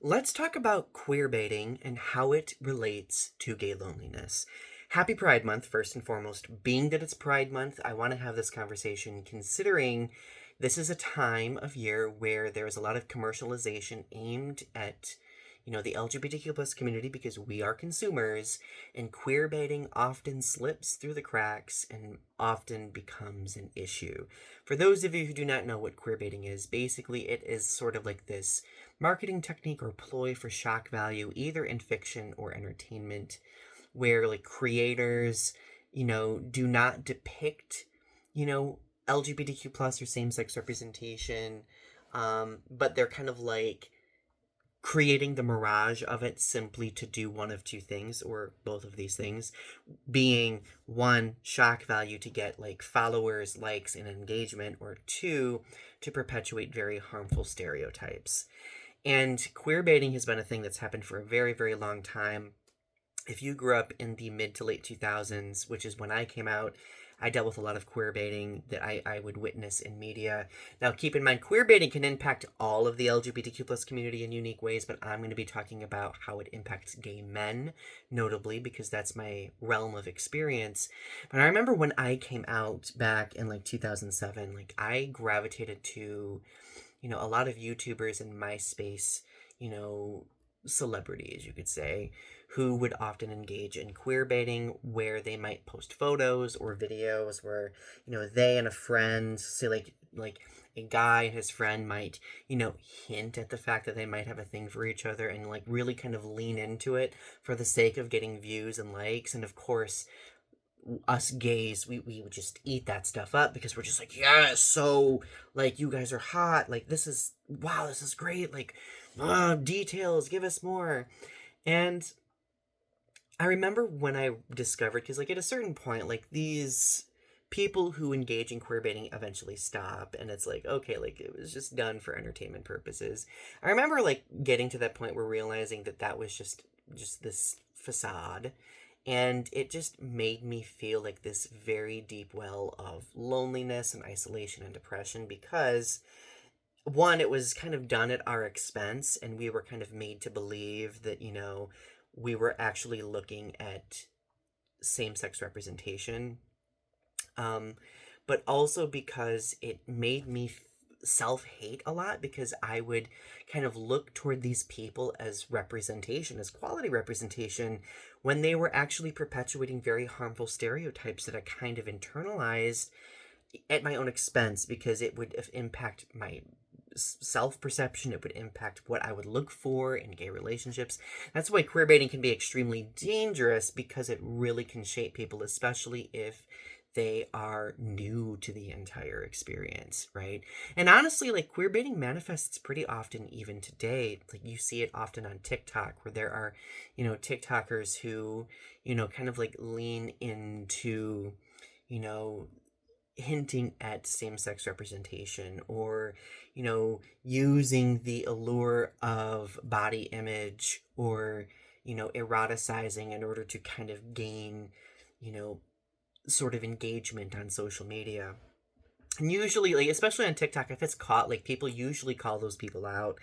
Let's talk about queerbaiting and how it relates to gay loneliness. Happy Pride Month, first and foremost. Being that it's Pride Month, I want to have this conversation considering this is a time of year where there is a lot of commercialization aimed at, the LGBTQ plus community because we are consumers, and queerbaiting often slips through the cracks and often becomes an issue. For those of you who do not know what queerbaiting is, basically it is sort of like this marketing technique or ploy for shock value, either in fiction or entertainment, where like creators, do not depict, LGBTQ plus or same sex representation, but they're kind of like creating the mirage of it simply to do one of two things or both of these things, being one, shock value to get like followers, likes, and engagement, or two, to perpetuate very harmful stereotypes. And queer baiting has been a thing that's happened for a very, very long time. If you grew up in the mid to late 2000s, which is when I came out, I dealt with a lot of queer baiting that I would witness in media. Now, keep in mind, queer baiting can impact all of the LGBTQ plus community in unique ways, but I'm going to be talking about how it impacts gay men, notably, because that's my realm of experience. But I remember when I came out back in like 2007, like I gravitated to a lot of YouTubers in MySpace, celebrities, you could say, who would often engage in queer baiting where they might post photos or videos where, they and a friend, say like a guy and his friend might, hint at the fact that they might have a thing for each other and like really kind of lean into it for the sake of getting views and likes. And of course, us gays, we would just eat that stuff up because we're just like, yes, so like you guys are hot, like this is wow, this is great, like details, give us more. And I remember when I discovered, because like at a certain point, like these people who engage in queerbaiting eventually stop, and it's like, okay, like it was just done for entertainment purposes. I remember like getting to that point where realizing that that was just this facade, and it just made me feel like this very deep well of loneliness and isolation and depression because one, it was kind of done at our expense, and we were kind of made to believe that, we were actually looking at same sex representation. Um, but also because it made me self hate a lot because I would kind of look toward these people as representation, as quality representation, when they were actually perpetuating very harmful stereotypes that I kind of internalized at my own expense because it would impact my self perception. It would impact what I would look for in gay relationships. That's why queer baiting can be extremely dangerous because it really can shape people, especially if they are new to the entire experience, right? And honestly, like queer baiting manifests pretty often even today. Like you see it often on TikTok where there are, TikTokers who, kind of like lean into, you know, hinting at same-sex representation or using the allure of body image or eroticizing in order to kind of gain you know sort of engagement on social media. And usually, like especially on TikTok, if it's caught, like people usually call those people out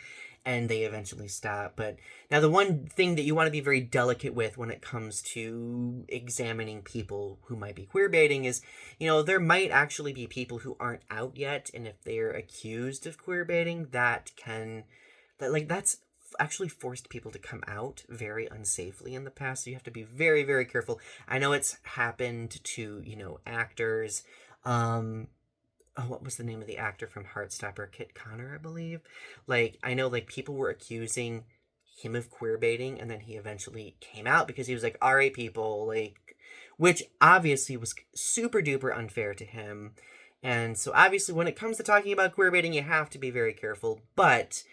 and they eventually stop. But now the one thing that you want to be very delicate with when it comes to examining people who might be queer baiting is, there might actually be people who aren't out yet, and if they're accused of queer baiting, that's actually forced people to come out very unsafely in the past. So you have to be very, very careful. I know it's happened to, actors. What was the name of the actor from Heartstopper? Kit Connor, I believe. Like, I know, like, people were accusing him of queer baiting, and then he eventually came out because he was like, all right, people, like, which obviously was super duper unfair to him. And so, obviously, when it comes to talking about queer baiting, you have to be very careful. But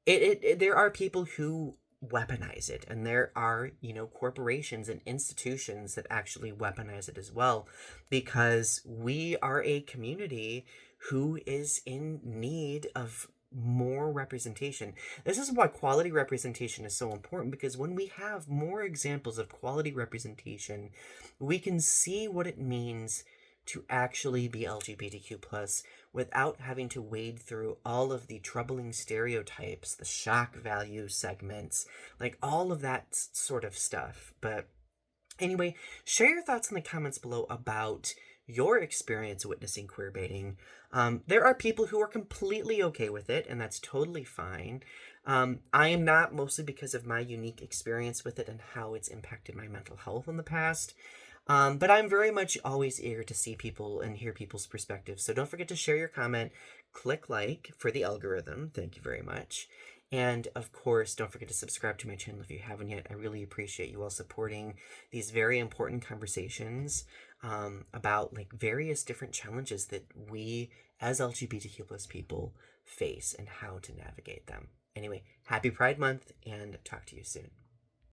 there are people who weaponize it, and there are corporations and institutions that actually weaponize it as well, because we are a community who is in need of more representation. This is why quality representation is so important, because when we have more examples of quality representation, we can see what it means to actually be LGBTQ plus without having to wade through all of the troubling stereotypes, the shock value segments, like all of that sort of stuff. But anyway, share your thoughts in the comments below about your experience witnessing queer baiting. There are people who are completely okay with it, and that's totally fine. I am not, mostly because of my unique experience with it and how it's impacted my mental health in the past. But I'm very much always eager to see people and hear people's perspectives. So don't forget to share your comment, click like for the algorithm. Thank you very much. And of course, don't forget to subscribe to my channel if you haven't yet. I really appreciate you all supporting these very important conversations about like various different challenges that we as LGBTQ plus people face and how to navigate them. Anyway, happy Pride Month and talk to you soon.